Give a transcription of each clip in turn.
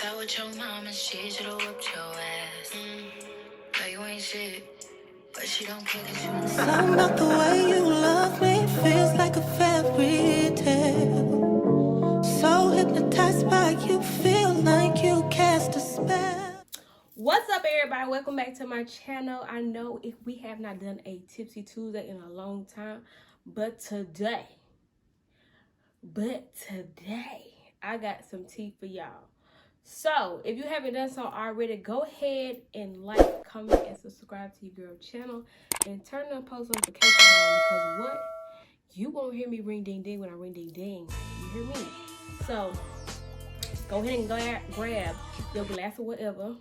that with your mom and she should've whooped your ass. But you ain't shit, but she don't care that you. Something about the way you love me feels like a fairy tale. So hypnotized by you, feel like you cast a spell. What's up, everybody? Welcome back to my channel. I know if we have not done a Tipsy Tuesday in a long time, but today I got some tea for y'all. So if you haven't done so already, go ahead and like, comment, and subscribe to your girl channel and turn on post notifications on, because what? You won't hear me ring ding ding when I ring ding ding. You hear me? So go ahead and grab your glass or whatever.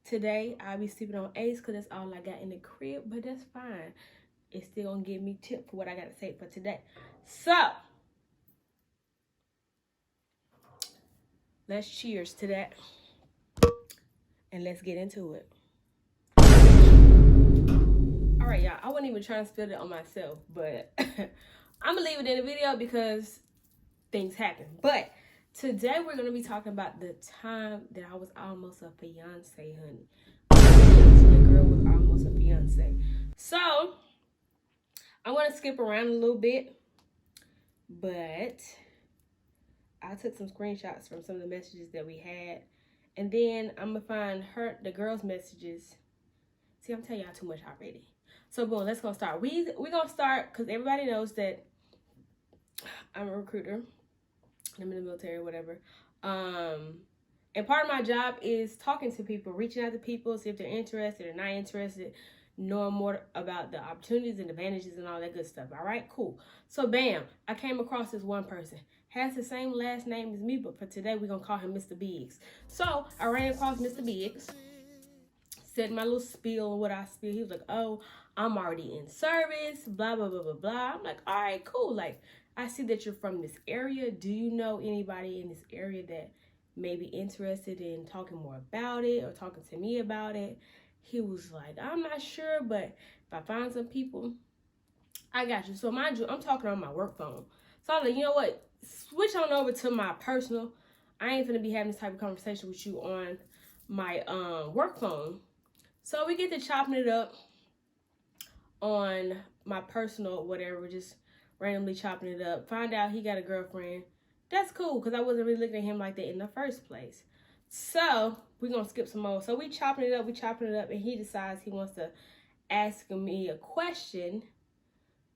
Today, I'll be sleeping on Ace because that's all I got in the crib, but that's fine. It's still going to give me tip for what I got to say for today. So, let's cheers to that, and let's get into it. All right, y'all. I wasn't even trying to spill it on myself, but I'm going to leave it in the video because things happen. But today, we're going to be talking about the time that I was almost a fiance, honey. Your girl was almost a fiance. So, I'm going to skip around a little bit, but I took some screenshots from some of the messages that we had, and then I'm going to find the girl's messages. See, I'm telling y'all too much already. So, boom, let's go start. We're going to start because everybody knows that I'm a recruiter. I'm in the military or whatever. And part of my job is talking to people, reaching out to people, see if they're interested or not interested, knowing more about the opportunities and advantages and all that good stuff. All right, cool. So, bam, I came across this one person. Has the same last name as me, but for today, we're going to call him Mr. Biggs. So, I ran across Mr. Biggs, said my little spiel of what I spiel. He was like, oh, I'm already in service, blah, blah, blah, blah, blah. I'm like, all right, cool. Like, I see that you're from this area. Do you know anybody in this area that may be interested in talking more about it or talking to me about it? He was like, I'm not sure, but if I find some people, I got you. So mind you, I'm talking on my work phone. So I was like, you know what? Switch on over to my personal. I ain't gonna be having this type of conversation with you on my work phone. So we get to chopping it up on my personal, whatever, just randomly chopping it up. Find out he got a girlfriend. That's cool, because I wasn't really looking at him like that in the first place. So we're going to skip some more. So we chopping it up, and he decides he wants to ask me a question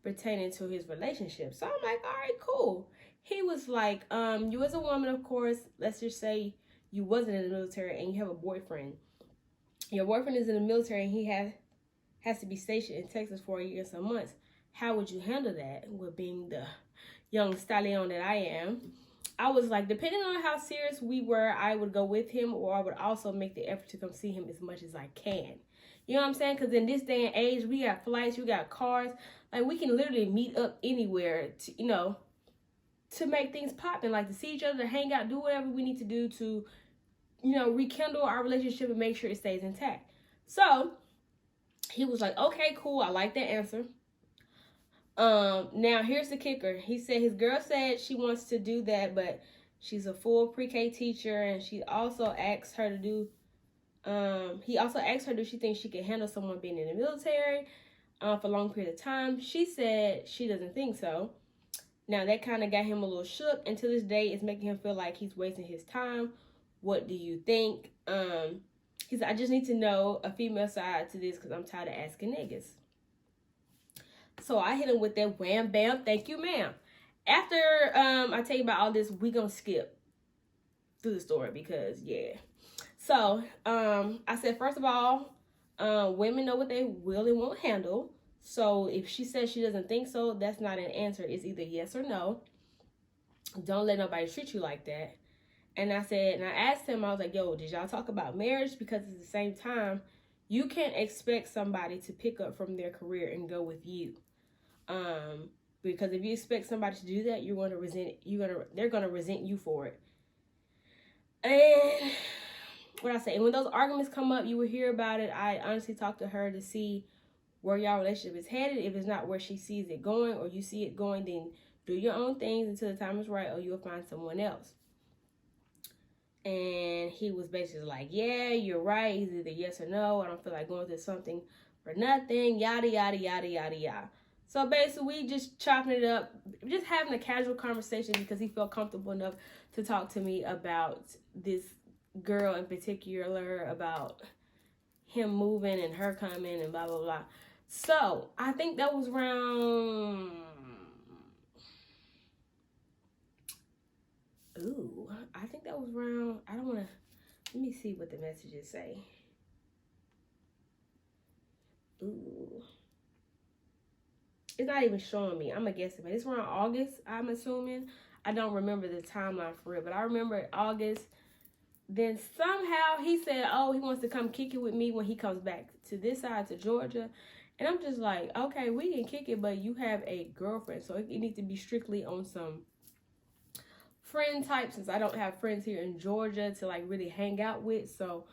pertaining to his relationship. So I'm like, all right, cool. He was like, you as a woman, of course, let's just say you wasn't in the military and you have a boyfriend. Your boyfriend is in the military and he has to be stationed in Texas for a year and some months. How would you handle that with being the young stallion that I am? I was like, depending on how serious we were, I would go with him, or I would also make the effort to come see him as much as I can. You know what I'm saying? Because in this day and age, we got flights, we got cars. Like, we can literally meet up anywhere to, to make things poppin', like to see each other, to hang out, do whatever we need to do to, rekindle our relationship and make sure it stays intact. So he was like, okay, cool. I like that answer. Now here's the kicker. He said his girl said she wants to do that, but she's a full pre-K teacher, and she also asked her to do, he also asked her, do she think she can handle someone being in the military for a long period of time? She said she doesn't think so. Now that kind of got him a little shook, and to this day it's making him feel like he's wasting his time. What do you think? He said, I just need to know a female side to this because I'm tired of asking niggas. So I hit him with that wham, bam, thank you, ma'am. After I tell you about all this, we gonna skip through the story because, yeah. So I said, first of all, women know what they will and won't handle. So if she says she doesn't think so, that's not an answer. It's either yes or no. Don't let nobody treat you like that. And I asked him, I was like, yo, did y'all talk about marriage? Because at the same time, you can't expect somebody to pick up from their career and go with you. Because if you expect somebody to do that, they're gonna resent you for it. And what I say, and when those arguments come up, you will hear about it. I honestly talked to her to see where y'all relationship is headed. If it's not where she sees it going, or you see it going, then do your own things until the time is right, or you'll find someone else. And he was basically like, yeah, you're right. He's either yes or no. I don't feel like going through something for nothing. Yada, yada, yada, yada, yada. So basically, we just chopping it up, just having a casual conversation because he felt comfortable enough to talk to me about this girl in particular, about him moving and her coming and blah, blah, blah. So I think that was around... Ooh, I think that was around... I don't want to... Let me see what the messages say. Ooh. It's not even showing me. I'm a guessing. It's around August, I'm assuming. I don't remember the timeline for it, but I remember August. Then somehow he said, oh, he wants to come kick it with me when he comes back to this side, to Georgia. And I'm just like, okay, we can kick it, but you have a girlfriend. So it needs to be strictly on some friend type, since I don't have friends here in Georgia to like really hang out with. So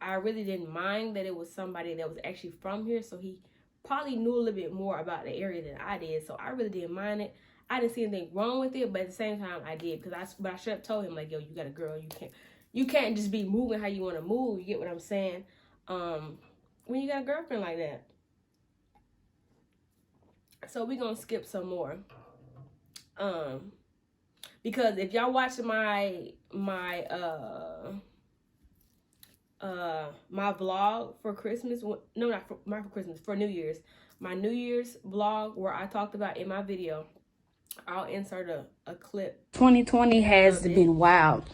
I really didn't mind that it was somebody that was actually from here. So he probably knew a little bit more about the area than I did. So I really didn't mind it. I didn't see anything wrong with it, but at the same time I did, because I should have told him like, yo, you got a girl, you can't just be moving how you want to move. You get what I'm saying? When you got a girlfriend like that. So we're gonna skip some more. Because if y'all watch my vlog for Christmas, no, not for Christmas, for New Year's, my New Year's vlog where I talked about in my video, I'll insert a clip. 2020 has been wild.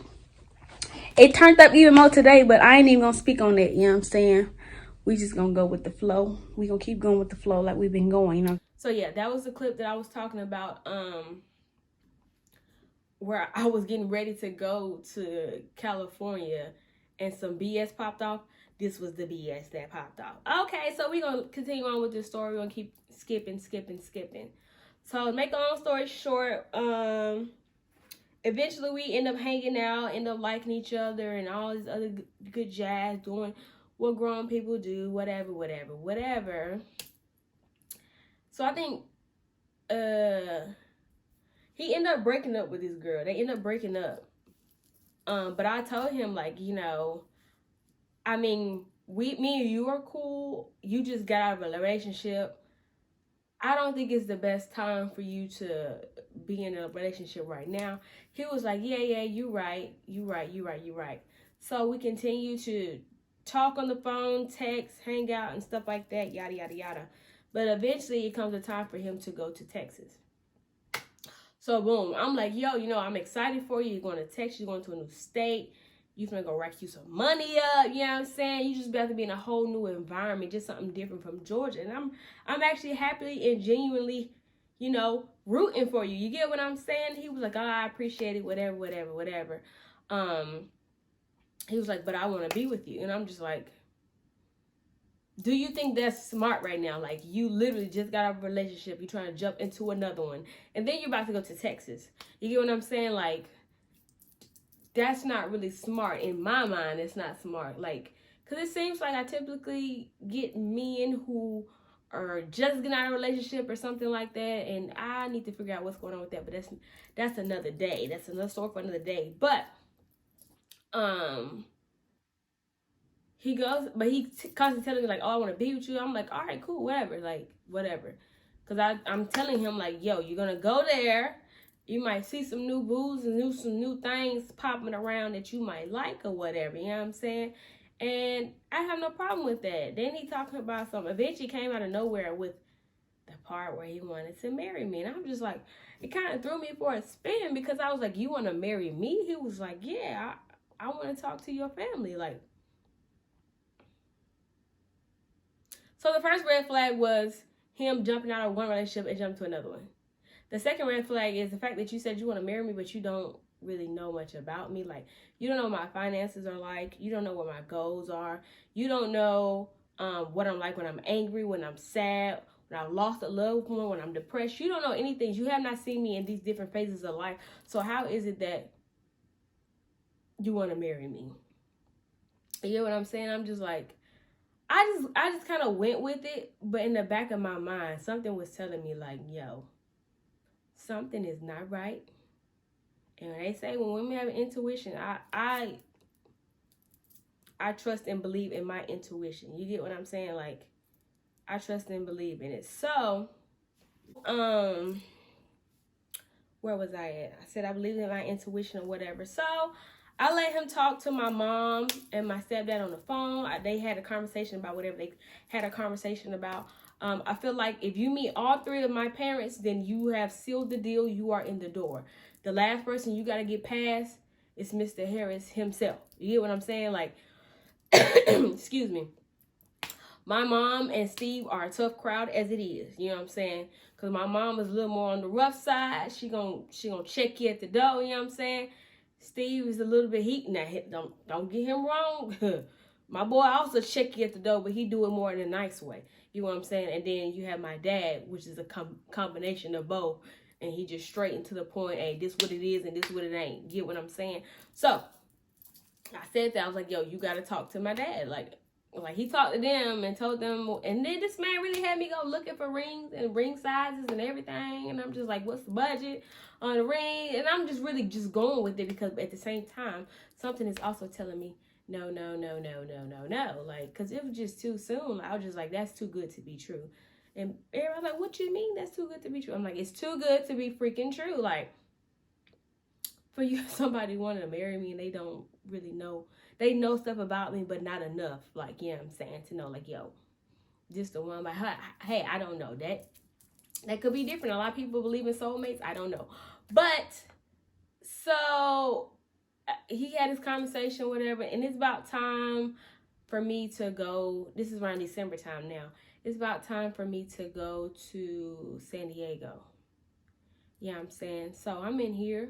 It turned up even more today, but I ain't even gonna speak on that, you know what I'm saying? We just gonna go with the flow. We gonna keep going with the flow like we've been going, you know? So yeah, that was the clip that I was talking about, where I was getting ready to go to California and some BS popped off. This was the BS that popped off. Okay, so we're going to continue on with this story. We're going to keep skipping. So to make a long story short, eventually we end up hanging out, end up liking each other and all this other good jazz, doing what grown people do, whatever. So I think he ended up breaking up with this girl. They ended up breaking up. But I told him, like, you know, I mean, me and you are cool. You just got out of a relationship. I don't think it's the best time for you to be in a relationship right now. He was like, yeah, you right. So we continue to talk on the phone, text, hang out and stuff like that, yada, yada, yada. But eventually it comes a time for him to go to Texas. So boom, I'm like, yo, you know, I'm excited for you. You're going to Texas, you're going to a new state. You're going to go rack you some money up, you know what I'm saying? You just got to be in a whole new environment, just something different from Georgia. And I'm actually happily and genuinely, you know, rooting for you. You get what I'm saying? He was like, oh, I appreciate it, whatever. He was like, but I want to be with you. And I'm just like, do you think that's smart right now? Like, you literally just got out of a relationship. You're trying to jump into another one. And then you're about to go to Texas. You get what I'm saying? Like, that's not really smart. In my mind, it's not smart. Like, because it seems like I typically get men who are just getting out of a relationship or something like that. And I need to figure out what's going on with that. But that's another day. That's another story for another day. But, he goes, but he constantly telling me, like, oh, I want to be with you. I'm like, all right, cool, whatever. Because I'm telling him, like, yo, you're going to go there. You might see some new booze and some new things popping around that you might like or whatever. You know what I'm saying? And I have no problem with that. Then he talking about something. Eventually came out of nowhere with the part where he wanted to marry me. And I'm just like, it kind of threw me for a spin because I was like, you want to marry me? He was like, yeah, I want to talk to your family. Like, so the first red flag was him jumping out of one relationship and jumping to another one. The second red flag is the fact that you said you want to marry me, but you don't really know much about me. Like, you don't know what my finances are like. You don't know what my goals are. You don't know what I'm like when I'm angry, when I'm sad, when I've lost a loved one, when I'm depressed. You don't know anything. You have not seen me in these different phases of life. So how is it that you want to marry me? You get what I'm saying? I'm just like, I just kind of went with it, but in the back of my mind, something was telling me, like, yo, something is not right. And when they say when women have intuition, I I trust and believe in my intuition. You get what I'm saying? Like, I trust and believe in it. So, where was I at? I said I believe in my intuition or whatever. So, I let him talk to my mom and my stepdad on the phone. They had a conversation about whatever they had a conversation about. I feel like if you meet all three of my parents, then you have sealed the deal. You are in the door. The last person you got to get past is Mr. Harris himself. You get what I'm saying? Like, excuse me. My mom and Steve are a tough crowd as it is. You know what I'm saying? Because my mom is a little more on the rough side. She gonna check you at the door. You know what I'm saying? Steve is a little bit heat. Now, don't get him wrong. My boy also check you at the door, but he do it more in a nice way. You know what I'm saying? And then you have my dad, which is a combination of both. And he just straight and to the point, hey, this what it is and this what it ain't. Get what I'm saying? So, I said that. I was like, yo, you got to talk to my dad. Like he talked to them and told them. And then this man really had me go looking for rings and ring sizes and everything. And I'm just like, what's the budget on the ring? And I'm just really just going with it because at the same time, something is also telling me, no. Like, because it was just too soon. I was just like, that's too good to be true. And everybody's like, what you mean that's too good to be true? I'm like, it's too good to be freaking true. Like, for you, somebody wanted to marry me and they don't really know. They know stuff about me, but not enough. Like, you know what I'm saying? To know, like, yo, just the one. Like, hey, I don't know. That could be different. A lot of people believe in soulmates. I don't know. But, so, he had his conversation, whatever. And it's about time for me to go. This is around December time now. It's about time for me to go to San Diego. You know what I'm saying? So, I'm in here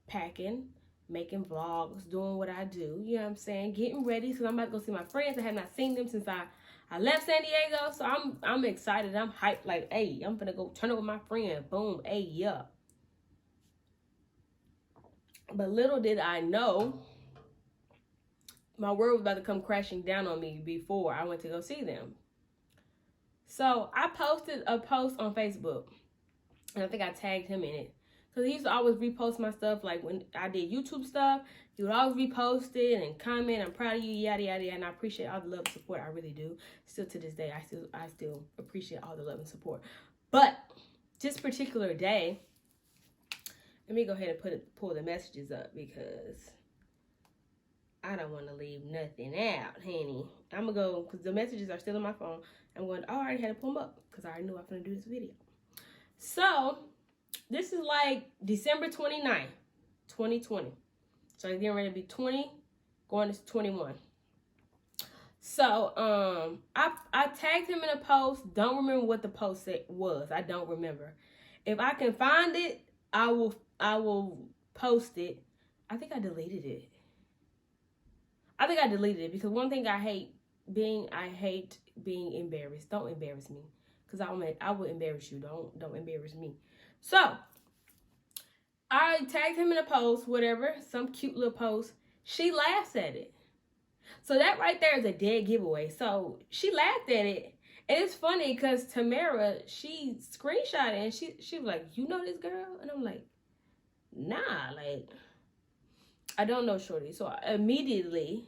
packing, making vlogs, doing what I do, you know what I'm saying, getting ready, because I'm about to go see my friends. I have not seen them since I left San Diego, so I'm excited, I'm hyped, like, hey, I'm gonna go turn up with my friend, boom, hey, yeah. But little did I know, my world was about to come crashing down on me before I went to go see them. So, I posted a post on Facebook, and I think I tagged him in it. Because he used to always repost my stuff. Like when I did YouTube stuff, he would always repost it and comment, I'm proud of you, yada, yada, yada. And I appreciate all the love and support. I really do. Still to this day, I still appreciate all the love and support. But this particular day, let me go ahead and pull the messages up because I don't want to leave nothing out, honey. I'm going to go, because the messages are still on my phone. I'm going, I already had to pull them up because I already knew I was going to do this video. So, this is like December 29th, 2020. So it's getting ready to be 20, going to 21. So I tagged him in a post. Don't remember what the post was. I don't remember. If I can find it, I will post it. I think I deleted it. Because one thing I hate being embarrassed. Don't embarrass me. Because I will embarrass you. Don't embarrass me. So, I tagged him in a post, whatever, some cute little post. She laughs at it. So that right there is a dead giveaway. So she laughed at it. And it's funny because Tamara, she screenshot it and she was like, you know this girl? And I'm like, nah, like, I don't know shorty. So immediately,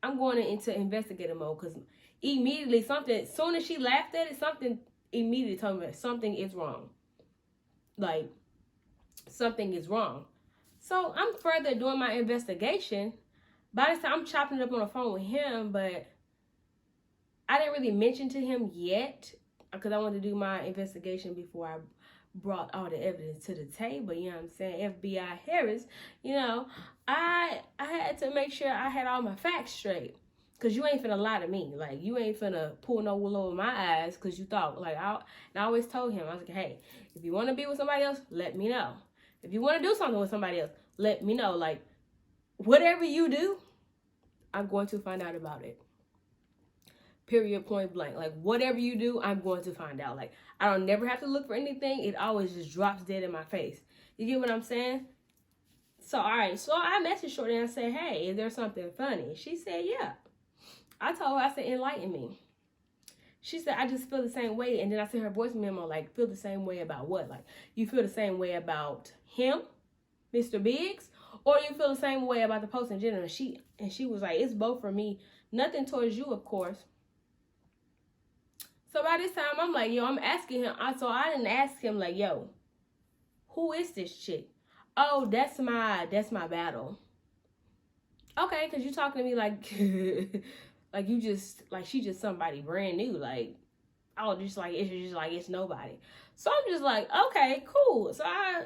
I'm going into investigative mode because immediately as soon as she laughed at it, something immediately told me something is wrong. Like, something is wrong. So I'm further doing my investigation. By this time, I'm chopping it up on the phone with him, but I didn't really mention to him yet because I wanted to do my investigation before I brought all the evidence to the table. You know what I'm saying? FBI Harris, you know, I had to make sure I had all my facts straight. Because you ain't finna lie to me. Like, you ain't finna pull no wool over my eyes because you thought, like, I always told him, I was like, hey, if you want to be with somebody else, let me know. If you want to do something with somebody else, let me know. Like, whatever you do, I'm going to find out about it. Period, point blank. Like, whatever you do, I'm going to find out. Like, I don't never have to look for anything. It always just drops dead in my face. You get what I'm saying? So, all right. So, I messaged Shorty and I said, hey, is there something funny? She said, yeah. I told her, I said, enlighten me. She said, I just feel the same way. And then I sent her voice memo, like, feel the same way about what? Like, you feel the same way about him, Mr. Biggs? Or you feel the same way about the post in general. And she was like, it's both for me. Nothing towards you, of course. So by this time, I'm like, yo, I'm asking him. So I didn't ask him, like, yo, who is this chick? Oh, that's my battle. Okay, because you talking to me like, like you just, like she just somebody brand new. Like, oh, just like, it's nobody. So I'm just like, okay, cool. So I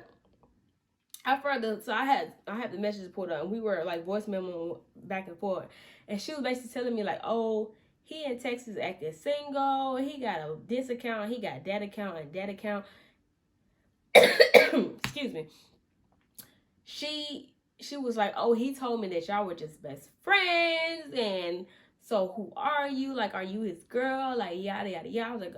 had the messages pulled up, and we were like voice memo back and forth. And she was basically telling me like, oh, he in Texas acting single. He got this account, he got that account, and that account. Excuse me. She was like, oh, he told me that y'all were just best friends, and so who are you? Like, are you his girl? Like, yada yada yada. I was like,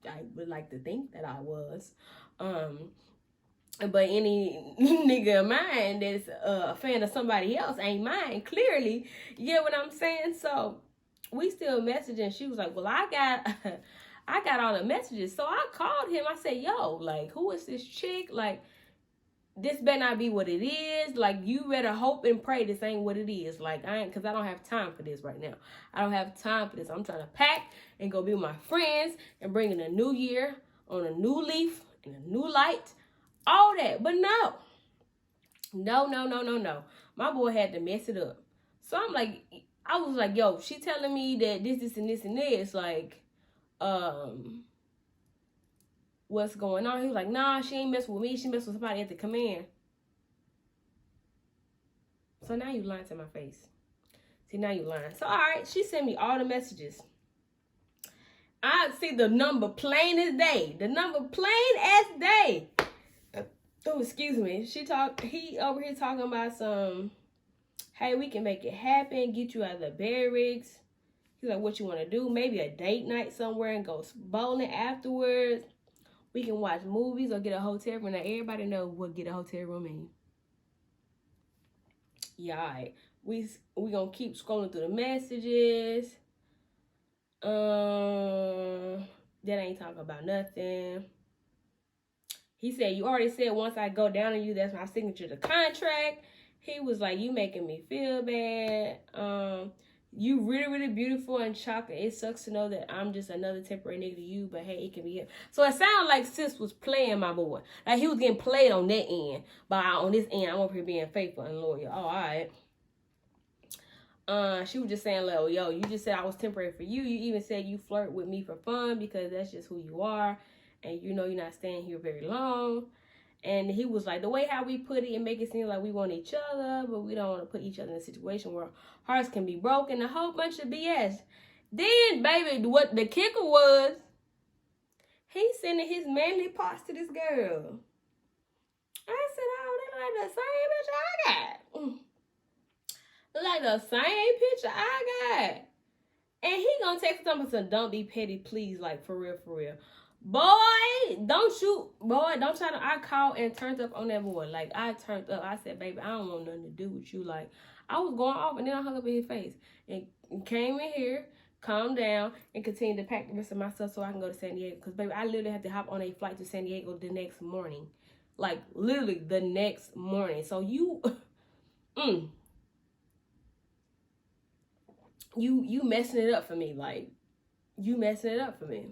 I would like to think that I was. But any nigga of mine that's a fan of somebody else ain't mine, clearly. You get what I'm saying? So we still messaging. She was like, well, I got all the messages. So I called him. I said, yo, like, who is this chick? Like, this better not be what it is. Like, you better hope and pray this ain't what it is. Like, because I don't have time for this right now. I don't have time for this. I'm trying to pack and go be with my friends and bring in a new year on a new leaf and a new light. All that. But no. My boy had to mess it up. So I'm like, I was like, yo, she telling me that this, and this, and this. Like, what's going on? He was like, nah, she ain't messing with me. She messed with somebody at the command. So now you lying to my face. See, now you lying. So, all right, she sent me all the messages. I see the number plain as day. The number plain as day. Oh, excuse me. He over here talking about some, hey, we can make it happen, get you out of the barracks. He's like, what you want to do? Maybe a date night somewhere and go bowling afterwards. We can watch movies or get a hotel room. Now, everybody knows what get a hotel room mean. Yeah, all right. We gonna keep scrolling through the messages. That ain't talking about nothing. He said, you already said once I go down on you, that's my signature to contract. He was like, you making me feel bad. You really, really beautiful and chocolate. It sucks to know that I'm just another temporary nigga to you, but hey, it can be it. So it sounded like sis was playing my boy. Like he was getting played on that end. But on this end, I'm over here being faithful and loyal. Oh, all right. She was just saying, like, yo, you just said I was temporary for you. You even said you flirt with me for fun because that's just who you are. And you know you're not staying here very long. And he was like, the way how we put it and make it seem like we want each other, but we don't want to put each other in a situation where hearts can be broken, a whole bunch of BS. Then, baby, what the kicker was, he sending his manly parts to this girl. I said, oh, they like the same picture I got. Like the same picture I got. And he gonna text something to don't be petty, please, like for real, for real. Boy, don't shoot. Boy, don't try to. I called and turned up on that boy. Like, I turned up. I said, baby, I don't want nothing to do with you. Like, I was going off, and then I hung up in his face. And came in here, calmed down, and continued to pack the rest of my stuff so I can go to San Diego. Because, baby, I literally had to hop on a flight to San Diego the next morning. Like, literally the next morning. So, you messing it up for me. Like, you messing it up for me.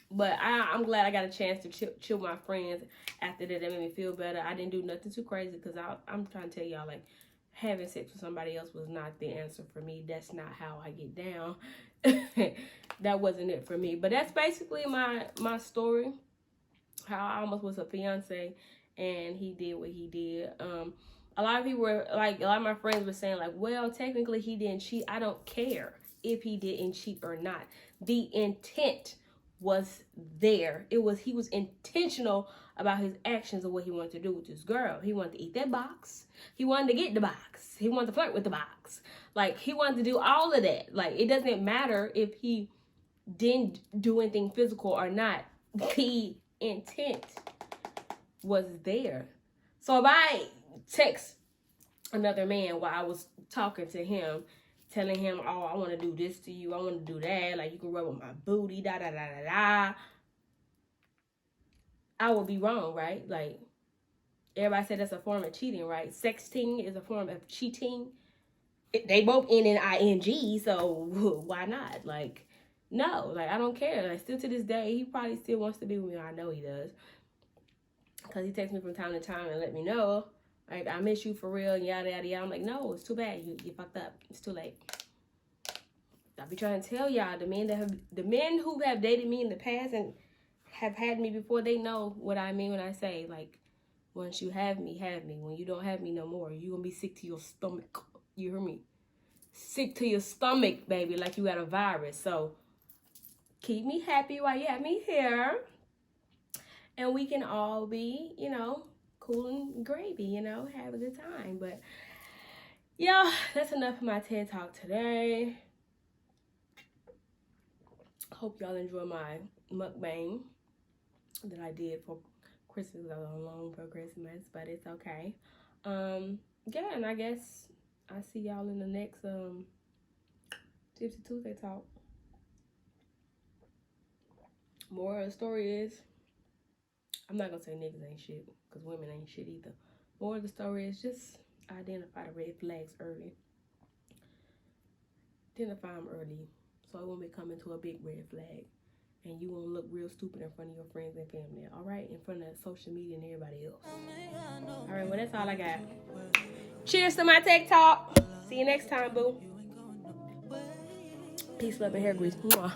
But I'm glad I got a chance to chill with my friends after that. That made me feel better. I didn't do nothing too crazy because I'm trying to tell y'all, like, having sex with somebody else was not the answer for me. That's not how I get down. That wasn't it for me. But that's basically my story. How I almost was a fiance and he did what he did. A lot of people were, like, a lot of my friends were saying, like, well, technically he didn't cheat. I don't care if he didn't cheat or not. The intent was there. He was intentional about his actions of what he wanted to do with this girl. He wanted to eat that box. He wanted to get the box. He wanted to flirt with the box. Like, he wanted to do all of that. Like, it doesn't matter if he didn't do anything physical or not. The intent was there. So if I text another man while I was talking to him, telling him, oh, I want to do this to you, I want to do that, like, you can rub on my booty, da-da-da-da-da, I would be wrong, right? Like, everybody said that's a form of cheating, right? Sexting is a form of cheating. They both end in ing, so why not? Like, no, like, I don't care. Like, still to this day, he probably still wants to be with me. I know he does, because he texts me from time to time and let me know, like, I miss you for real, and yada yada yada. I'm like, no, it's too bad. You fucked up. It's too late. I be trying to tell y'all, the men who have dated me in the past and have had me before, they know what I mean when I say, like, once you have me, have me. When you don't have me no more, you gonna be sick to your stomach. You hear me? Sick to your stomach, baby, like you got a virus. So keep me happy while you have me here, and we can all be, you know, cool and gravy, you know, have a good time. But yeah, that's enough of my TED Talk today. Hope y'all enjoy my mukbang that I did for Christmas. I was alone for Christmas, but it's okay. Yeah, and I guess I see y'all in the next Tipsy Tuesday talk. Moral of the story is, I'm not gonna say niggas ain't shit, because women ain't shit either. Moral of the story is, just identify the red flags early. Identify them early, so it won't become into a big red flag, and you won't look real stupid in front of your friends and family, all right? In front of social media and everybody else. All right, well, that's all I got. Cheers to my tech talk. See you next time, boo. Peace, love, and hair grease. Mwah.